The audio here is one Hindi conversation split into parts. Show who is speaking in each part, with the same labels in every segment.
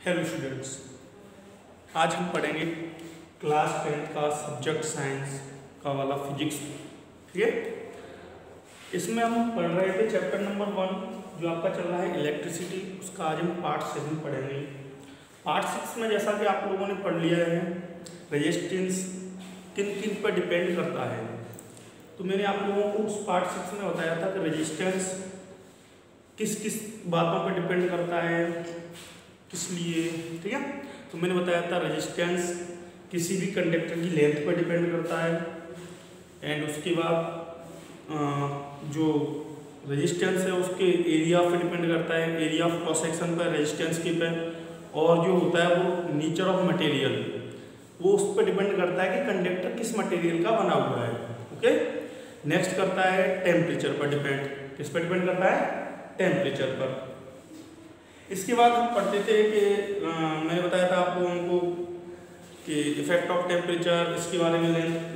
Speaker 1: हेलो स्टूडेंट्स, आज हम पढ़ेंगे क्लास 10 का सब्जेक्ट साइंस का वाला फिजिक्स। ठीक है, इसमें हम पढ़ रहे थे चैप्टर नंबर 1 जो आपका चल रहा है इलेक्ट्रिसिटी। उसका आज हम पार्ट 7 पढ़ेंगे। पार्ट 6 में जैसा कि आप लोगों ने पढ़ लिया है, रेजिस्टेंस किन किन पर डिपेंड करता है। तो मैंने आप लोगों को उस पार्ट 6 में बताया था कि रेजिस्टेंस किस किस बातों पर डिपेंड करता है, किस लिए। ठीक है, तो मैंने बताया था रेजिस्टेंस किसी भी कंडक्टर की लेंथ पर डिपेंड करता है, एंड उसके बाद जो रेजिस्टेंस है उसके एरिया पर डिपेंड करता है, एरिया ऑफ क्रॉस सेक्शन पर, रेजिस्टेंस के पर, और जो होता है वो नेचर ऑफ मटेरियल, वो उस पर डिपेंड करता है कि कंडक्टर किस मटेरियल का बना हुआ है। ओके, नेक्स्ट करता है टेम्परेचर पर डिपेंड। किस पर डिपेंड करता है? टेम्परेचर पर। इसके बाद हम पढ़ते थे कि मैंने बताया था आप लोगों को कि इफेक्ट ऑफ टेम्परेचर, इसके बारे में,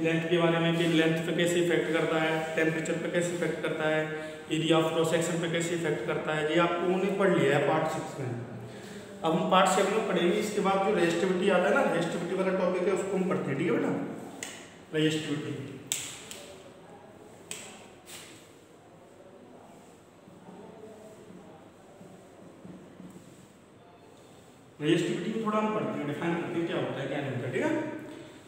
Speaker 1: लेंथ के बारे में कि लेंथ पे कैसे इफेक्ट करता है, टेम्परेचर पे कैसे इफेक्ट करता है, एरिया ऑफ क्रॉस सेक्शन पे कैसे इफेक्ट करता है। ये आप लोगों ने पढ़ लिया है पार्ट 6 में। अब हम पार्ट 7 में पढ़ेंगे। इसके बाद जो रेजिस्टिविटी आता है ना, रेजिस्टिविटी वाला टॉपिक है, उसको हम पढ़ते हैं। ठीक है बेटा, रेजिस्टिविटी। रेजिस्टिविटी को थोड़ा हम पढ़ते हैं, डिफाइन करते हैं क्या होता है क्या नहीं होता। ठीक है,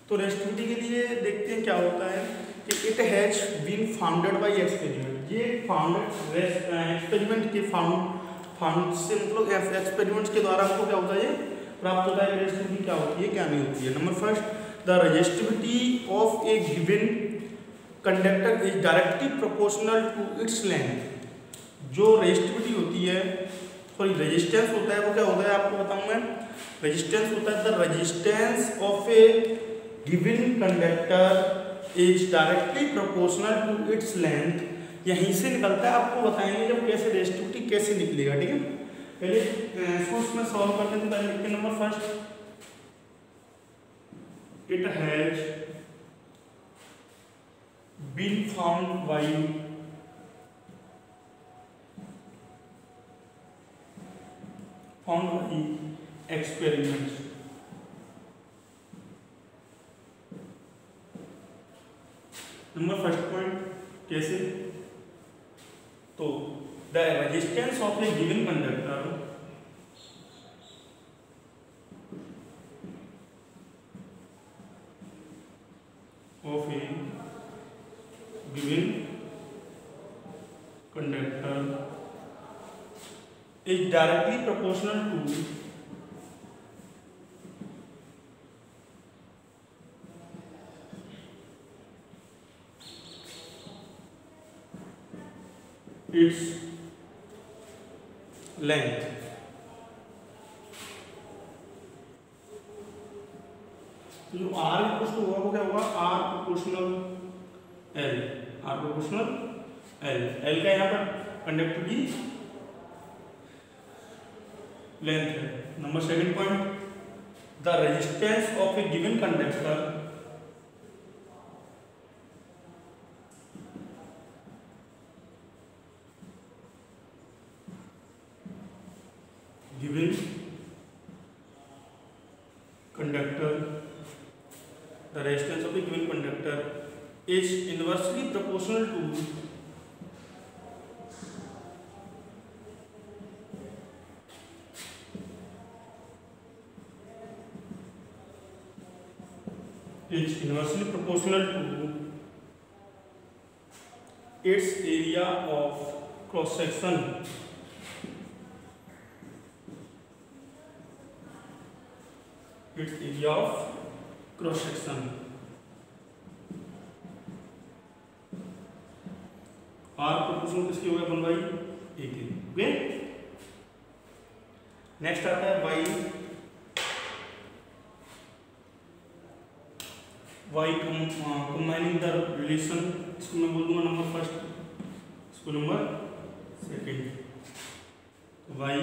Speaker 1: तो रेजिस्टिविटी के लिए देखते हैं क्या होता है कि it has been founded by experiment. ये फाउंडेड एक्सपेरिमेंट के फाउंड से मतलब एक्सपेरिमेंट्स के द्वारा हमको क्या होता है, ये प्राप्त होता है। रेजिस्टिविटी क्या होती है क्या नहीं होती है। Number first, the resistivity of a given conductor is directly proportional to its length. जो रेजिस्टिविटी होती है, सॉरी रेजिस्टेंस होता है, वो क्या होता है आपको बताऊं मैं। रेजिस्टेंस होता है the resistance of a given conductor is directly proportional to its length. यहीं से निकलता है, आपको बताएंगे जब कैसे रेजिस्टिविटी कैसे निकलेगा। ठीक है, पहले इसमें सॉल्व करते हैं। पहले लिखते number first, it has been found by experiments. Number first point कैसे, तो the resistance of a given conductor of a given conductor is directly proportional to its length। तो जो R इक्वल टू होगा वो क्या होगा, R proportional L। R proportional L, L का यहाँ पर कंडक्टर की लेंथ है। Number second point, the resistance of a given conductor the resistance of a given conductor is inversely proportional to its area of cross section। its area of cross section. R proportional किसके हो गया, 1/a के। ओके, नेक्स्ट आता है by. By combining the relation, इसको मैं बोल दूंगा नंबर फर्स्ट, इसको number second. By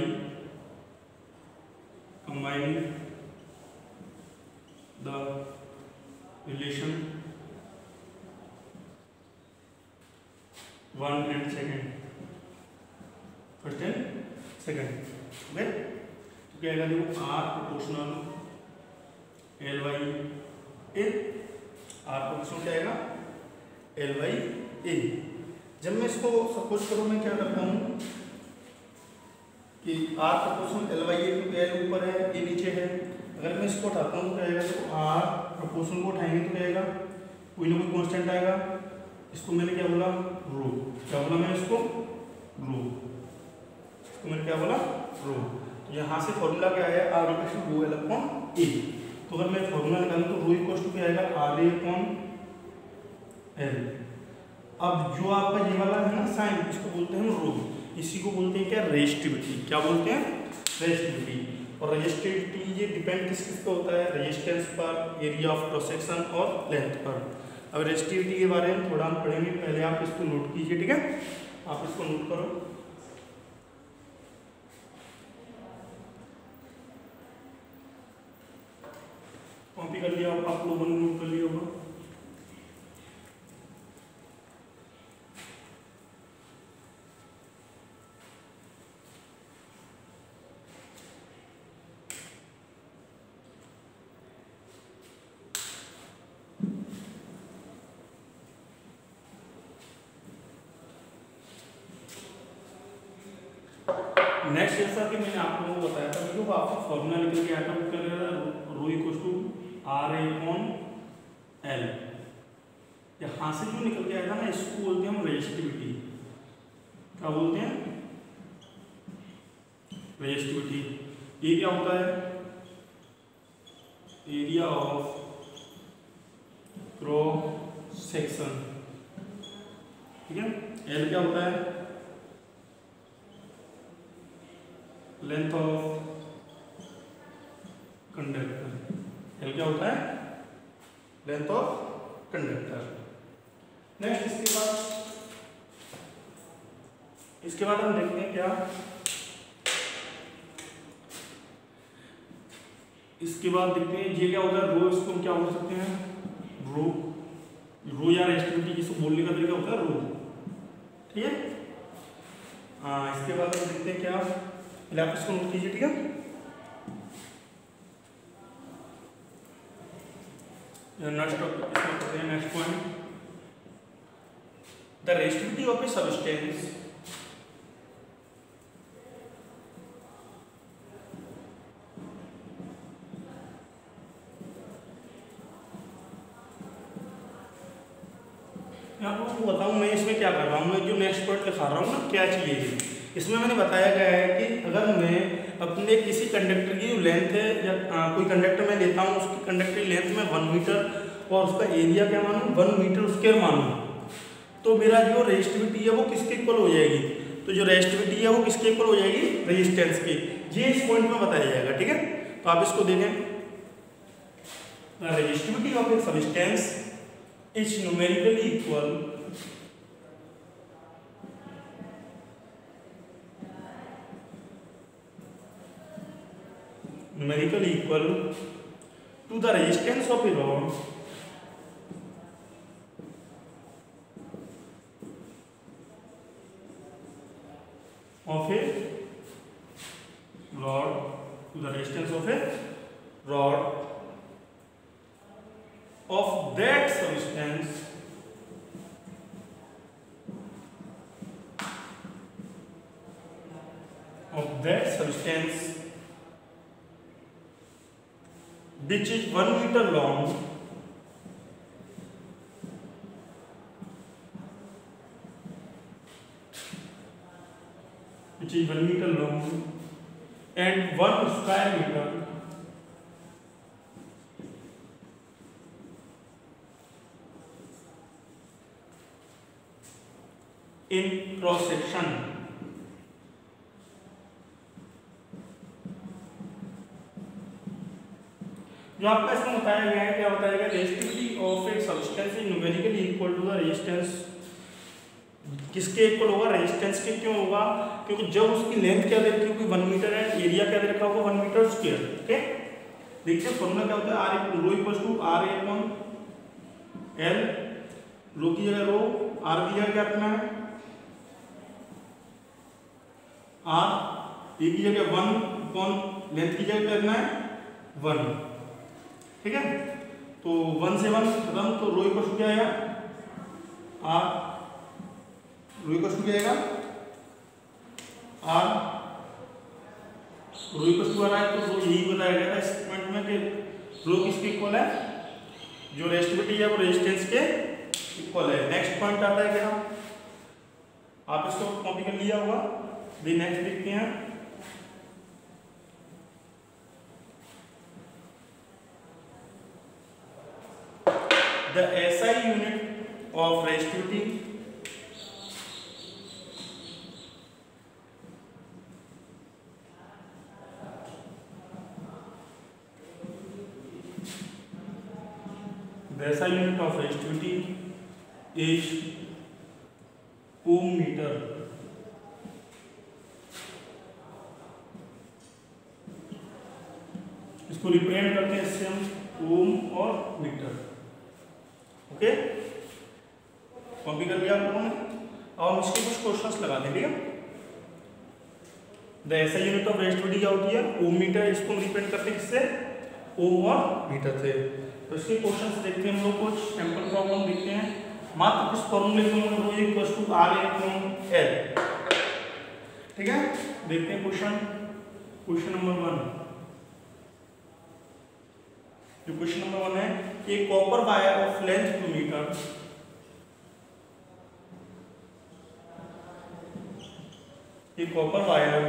Speaker 1: combining the relation 1 and 2, first and second। Okay, क्या आएगा देखो R proportional L by A, R proportional क्या आएगा एल बाई ए। जब मैं इसको सपोज करो मैं क्या करता हूँ कि आर प्रोपोर्शनल एल बाई ए, क्योंकि एल ऊपर है ए नीचे है, अगर मैं इसको उठाता हूँ तो क्या आएगा देखो आर प्रोपोर्शनल को उठाएंगे तो क्या आएगा कोई ना कोई कांस्टेंट आएगा, इसको मैंने क्या बोला रो, क्या बोला मैं इसको रो, इसको मैंने क्या बोला रो। तो यहाँ से फॉर्मूला क्या है R equal to rho L upon A. तो अगर मैं फॉर्मूला निकालूँ तो रो इक्वल टू क्या आएगा आर ए अपॉन एल। अब जो आपका ये वाला है ना साइन, इसको बोलते हैं रो, इसी को बोलते हैं क्या रेजिस्टिविटी, क्या बोलते हैं रेजिस्टिविटी। और रेजिस्टिविटी ये डिपेंड किस पे होता है, रेजिस्टेंस पर, एरिया ऑफ क्रॉस सेक्शन और लेंथ पर। अब रेजिस्टिविटी के बारे में थोड़ा हम पढ़ेंगे, पहले आप इसको नोट कीजिए, ठीक है, आप इसको नोट करो। कॉपी कर लिया आप लोगों ने, नोट कर लिया होगा। नेक्स्ट जैसा कि मैंने आप लोगों को बताया था, जो आपका फॉर्मूला निकल के आया था वो क्या रहेगा rho equal to R A upon L. यहाँ से जो निकल के आया था ना इसको बोलते हैं हम रेजिस्टिविटी, क्या बोलते हैं रेजिस्टिविटी। ये क्या होता है एरिया ऑफ क्रॉस सेक्शन, ठीक है। एल क्या होता है लेंथ ऑफ कंडक्टर, एल क्या होता है लेंथ ऑफ कंडक्टर। नेक्स्ट इसके बाद हम देखते हैं क्या, इसके बाद देखते हैं ये क्या होता है रो, इसको हम क्या बोल सकते हैं रो, रो या रेजिस्टिविटी जिसको बोलने का तरीका होता है रो, ठीक है। इसके बाद हम देखते हैं क्या, पहले आप इसको नोट कीजिए, ठीक है। Next point, the resistivity of A substance आपको बताऊं मैं इसमें क्या कर रहा हूँ, मैं जो नेक्स्ट पॉइंट लिखा रहा हूँ ना क्या चीज़ है इसमें मैंने बताया गया है कि अगर मैं अपने किसी कंडक्टर की जो लेंथ है या कोई कंडक्टर मैं लेता हूँ उसकी कंडक्टर की लेंथ में 1 मीटर और उसका एरिया क्या मानूँ 1 मीटर स्क्वायर मानूँ, तो मेरा जो रेजिस्टिविटी है वो किसके इक्वल हो जाएगी, तो जो रेजिस्टिविटी है वो किसके इक्वल हो जाएगी रेजिस्टेंस की। ये इस पॉइंट में बताया जाएगा, ठीक है। तो आप इसको देखें, resistivity of A substance is numerically equal to the resistance of a rod to the resistance of a rod of that substance which is 1 meter long and 1 square meter in cross section। जो आपका इसमें बताया गया है क्या बताया गया, resistivity of a substance is numerically equal to the resistance, किसके इक्वल होगा रेजिस्टेंस के। क्यों होगा, क्योंकि जब उसकी लेंथ क्या दे रखी होगी 1 मीटर है, एरिया क्या दे रखा होगा 1 मीटर स्क्वायर, ठीक है। देखिए फॉर्मूला क्या होता है R rho equal to R A upon L, rho की जगह रो, आर की जगह क्या रखना है आर, ए की जगह 1 अपॉन लेंथ की जगह करना है 1, ठीक है। तो 1 से 1 खत्म, तो रो इक्वल टू क्या आएगा आर, रो इक्वल टू क्या आएगा आर, रो इक्वल टू आ रहा है तो रो यही बताया गया था इस पॉइंट में कि रो किसके इक्वल है, जो रेजिस्टिविटी है वो रेजिस्टेंस के इक्वल है। नेक्स्ट पॉइंट आता है क्या, आप इसको कॉपी कर लिया होगा, भी नेक्स्ट देखते हैं। The SI unit of resistivity is ohm meter। इसको रिप्रेजेंट करते हैं इससे हम ओम और मीटर। ओके, कॉपी कर लिया आप लोगों ने। अब हम इसके कुछ क्वेश्चंस लगा दें, ठीक है। The SI unit of resistivity क्या होती है, ओम मीटर। इसको हम रिप्रेजेंट करते हैं किससे, ओम और मीटर से। तो इसके क्वेश्चंस देखते हैं हम लोग, कुछ सैंपल प्रॉब्लम देखते हैं। मात्र इस फॉर्मूले को हम rho equal to R upon L, ठीक है। देखते हैं क्वेश्चन नंबर 1। जो क्वेश्चन नंबर 1 है, a copper wire of length 2 metre a copper wire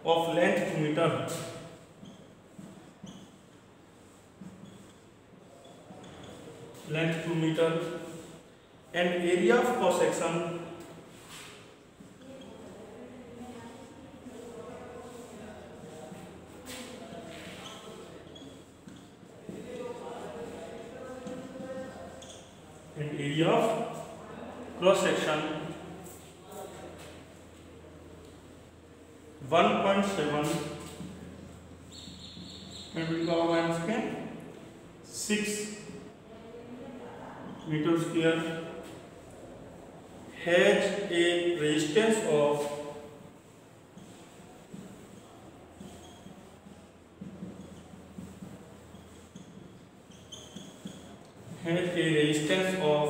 Speaker 1: of length 2 metre length 2 metre and area of cross section (1.7 × 6 metre square has a resistance of has a resistance of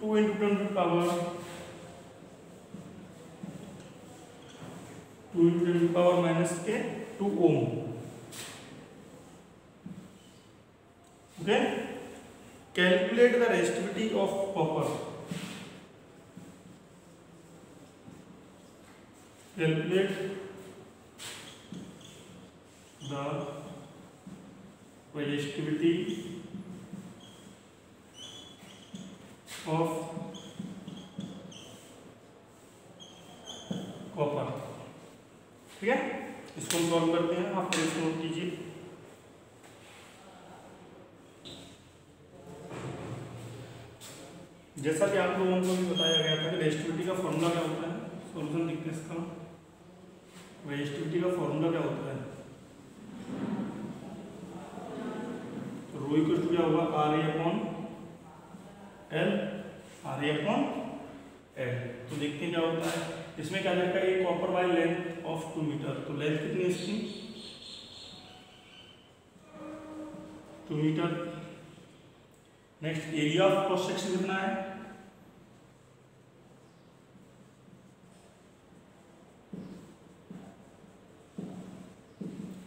Speaker 1: 2 × 10 power 2 × 10 power minus के 2 ohm। Okay, calculate the resistivity of copper। Calculate the resistivity of copper, ठीक है। इसको हम सॉल्व करते हैं, आप इसको नोट कीजिए। जैसा कि आप लोगों को भी बताया गया था कि रेजिस्टिविटी का फॉर्मूला क्या होता है, सॉल्यूशन देखते हैं इसका। रेजिस्टिविटी का फॉर्मूला क्या होता है, रो इक्वल टू क्या होगा R A upon L, R A upon L. तो देखते हैं क्या होता है इसमें। क्या लिखा है, copper wire length of 2 metre. तो लेंथ कितनी है इसकी 2 metre. Next area of cross section कितना है,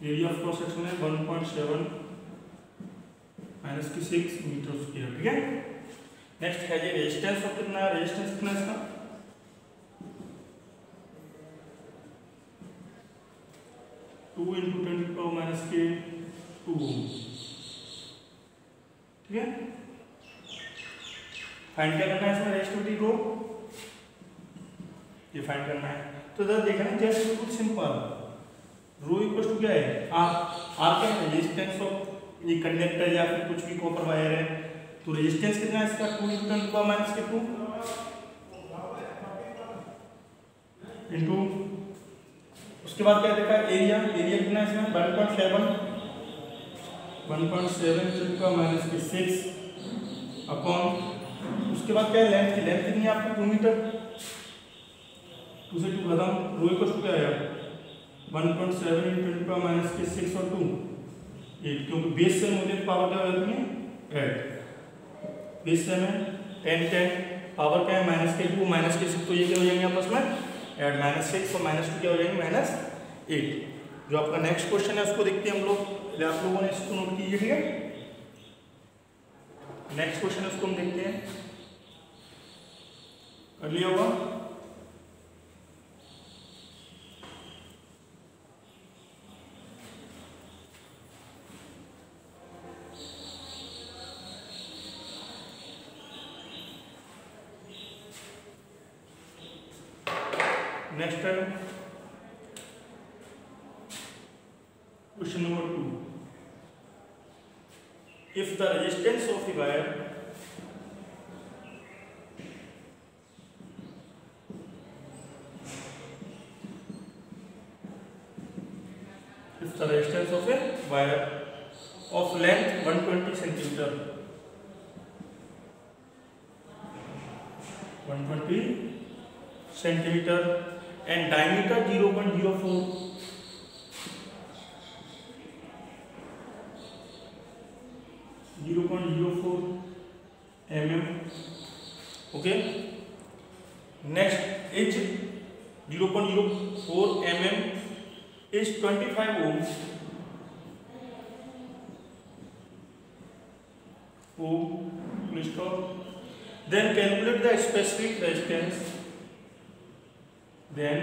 Speaker 1: एरिया ऑफ क्रॉस सेक्शन है 1.7 - 6 मीटर स्क्वायर, ठीक है। नेक्स्ट है ये रेजिस्टेंस ऑफ कितना है, रेजिस्टेंस कितना है इसका 2 × 10 के 2 ओम, ठीक है। फाइंड क्या करना है इसमें, रेजिस्टिविटी को ये फाइंड करना है। तो इधर देखना है जैसे बिल्कुल सिंपल, रो इक्वल टू क्या है आर, आर क्या है रेजिस्टेंस ऑफ ये कंडक्टर या फिर कुछ भी कॉपर वायर है। तो रेजिस्टेंस कितना है इसका 2 × 10 के 2 इंटू, उसके बाद क्या देखा एरिया, एरिया कितना है इसमें 1.7 × 6 अपॉन, उसके बाद क्या है लेंथ की, लेंथ कितनी है आपकी 2 मीटर, 2 से 2 खत्म। रो इक्वल टू क्या आया 1.7 × 10⁻⁶ और 2 8, क्योंकि बेस से मुझे पावर क्या हो जाती है ऐड, बेस से में 10 10 पावर क्या है -k2 -k6, तो ये क्या हो जाएंगे आपस में ऐड, -6 और -2 क्या हो जाएंगे -8। जो आपका नेक्स्ट क्वेश्चन है उसको देखते हैं हम लोग, पहले आप लोगों ने इसको नोट कीजिए, ठीक है। नेक्स्ट क्वेश्चन है उसको हम देखते हैं, कर लिया होगा। नेक्स्ट है question number 2, if the resistance of a wire of length 120 centimeter, 120 centimeter and diameter 0.04 mm. Okay, next is 0.04 mm is 25 ohms. Then calculate the specific resistance. Then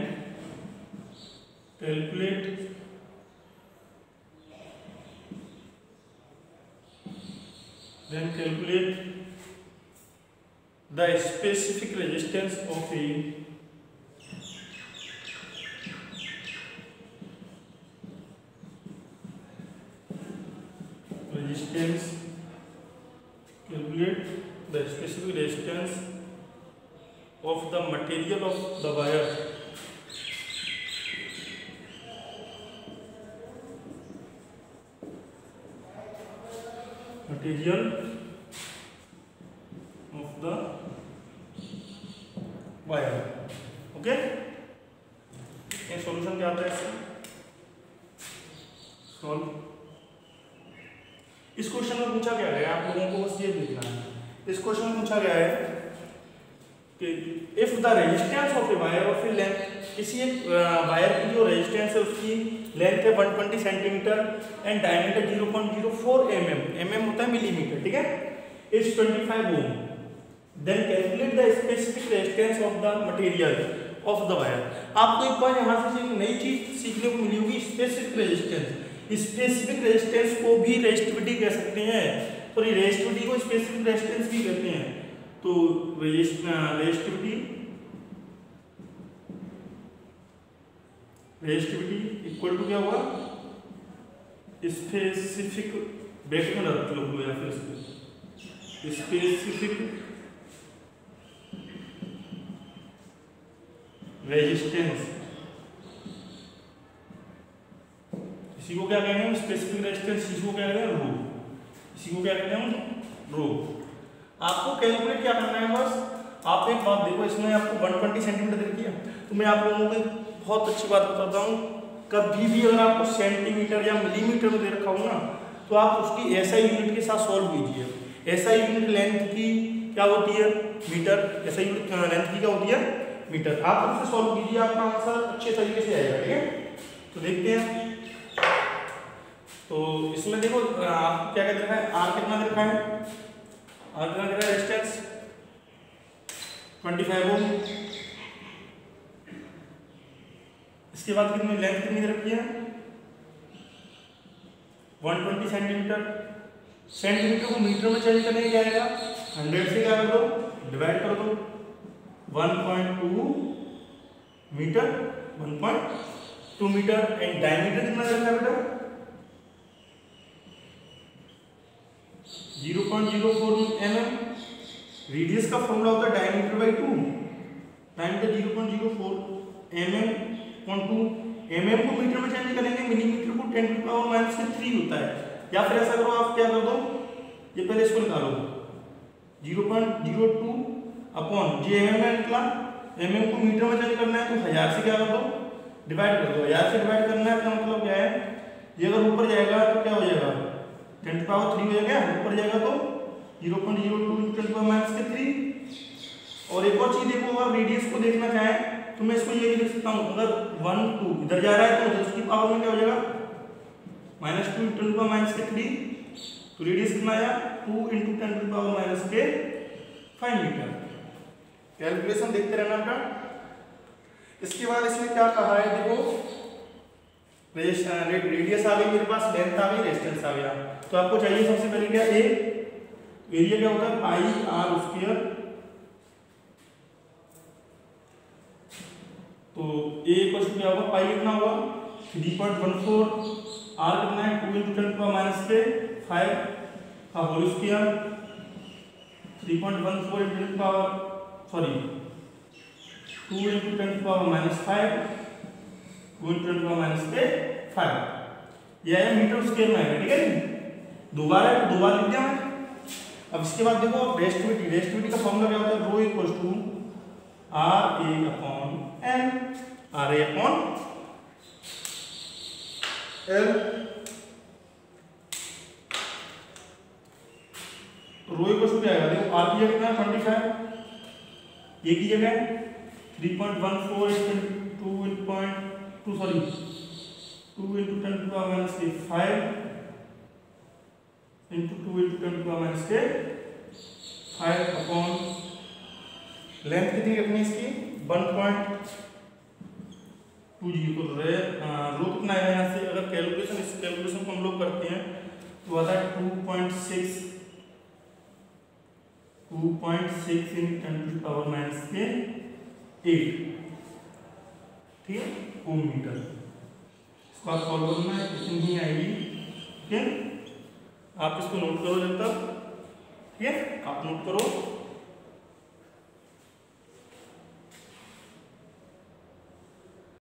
Speaker 1: calculate the specific resistance of a calculate the specific resistance of the material of the wire okay. ये सॉल्यूशन क्या आता है इसका, सॉल्व। इस क्वेश्चन में पूछा गया है, आप लोगों को बस ये देखना है, इस क्वेश्चन में पूछा गया है कि if the resistance of a wire of A length, किसी एक वायर की जो रेजिस्टेंस है उसकी लेंथ है 120 सेंटीमीटर एंड डायमीटर 0.04 mm होता है मिलीमीटर, ठीक है, is 25 ohm, then calculate the specific resistance of the material of the wire. आपको एक बार यहाँ से नई चीज सीखने को मिली होगी, स्पेसिफिक रेजिस्टेंस। स्पेसिफिक रेजिस्टेंस को भी रेजिस्टिविटी कह सकते हैं, सॉरी रेजिस्टिविटी को स्पेसिफिक रेजिस्टेंस भी कहते हैं। तो रेजिस्टिविटी इक्वल टू क्या हुआ, स्पेसिफिक ब्रैकेट में रख लो या फिर स्पेसिफिक रेजिस्टेंस, इसी को क्या कहेंगे हम, स्पेसिफिक रेजिस्टेंस, इसी को क्या कहते हैं रो, इसी को क्या कहते हैं हम रो। आपको कैलकुलेट क्या करना है, बस आप एक बात देखो, इसमें आपको 120 सेंटीमीटर दे दिया, तो मैं आप लोगों को बहुत अच्छी बात बताता हूँ, कभी भी अगर आपको सेंटीमीटर या मिलीमीटर में दे रखा हो ना, तो आप उसकी एसआई यूनिट के साथ सॉल्व कीजिए। एसआई यूनिट लेंथ की क्या होती है, मीटर, एसआई यूनिट लेंथ की क्या होती है, मीटर। आप उससे सॉल्व कीजिए, आपका आंसर अच्छे तरीके से आएगा, ठीक है। तो देखते हैं, तो इसमें देखो आप क्या कहते हैं, आर कितना दे रखा है, आर कितना दे रखा है रेजिस्टेंस 25 ओम, इसके बाद कितनी लेंथ कितनी दे रखी है 120 सेंटीमीटर। सेंटीमीटर को मीटर में चेंज करने क्या आएगा, 100 से क्या कर दो, डिवाइड कर दो, 1.2 मीटर, 1.2 मीटर एंड डायमीटर कितना दे रखा है बेटा 0.04 mm। रेडियस का फॉर्मूला होता है diameter by 2, diameter 0.04 mm/2, mm को मीटर में चेंज करेंगे, मिलीमीटर को 10⁻³ होता है। या फिर ऐसा करो, आप क्या कर दो, ये पहले इसको निकालो, 0.02 अपॉन जे mm में निकला, mm को मीटर में चेंज करना है तो 1000 से क्या कर दो डिवाइड कर दो, 1000 से डिवाइड करना है, तो मतलब क्या है, ये अगर ऊपर जाएगा तो क्या हो जाएगा, 10⁻³ हो जाएगा, ऊपर जाएगा तो 0.02 × 10⁻³ और एक और चीज देखो, अगर रेडियस को देखना चाहें तो मैं इसको ये भी लिख सकता हूँ, अगर 1 2 इधर जा रहा है तो उसकी पावर में क्या हो जाएगा, -2 × 10⁻³ तो रेडियस कितना आया, 2 × 10⁻⁵ मीटर। कैलकुलेशन देखते रहना बेटा। इसके बाद इसमें क्या कहा है, देखो रेडियस आ गई मेरे पास, लेंथ आ गई, रेजिस्टेंस आ गया, तो आपको चाहिए सबसे पहले क्या, एरिया क्या होता है, πr²। तो a क्या होगा, पाई कितना होगा 3.14, r कितना है 2 × 10⁻⁵ का होल स्क्वायर, 3.14 2 × 10⁻⁵ 2 × 10⁻⁵ यह है मीटर स्क्वायर में है, ठीक है। दो बार है तो 2 बार लिख दिया मैं। अब इसके बाद देखो रेजिस्टिविटी का फॉर्मूला क्या होता है, ρ = RA/L, RA/L। तो ρ = क्या आएगा, देखो r की जगह कितना 25, ये की जगह 3.14 2 × 10⁻⁵ × 2 × 10⁻⁵ अपॉन लेंथ कितनी रखनी है इसकी 1.20 तो रो कितना आएगा यहाँ से, अगर इस कैलकुलेशन को हम लोग करते हैं तो आता है 2.6 × 10⁻⁸, ठीक है, ओम मीटर। इसको आप सॉल्व करना है, इतनी ही आएगी, ठीक है। आप इसको नोट करो जब तक, ठीक है, आप नोट करो।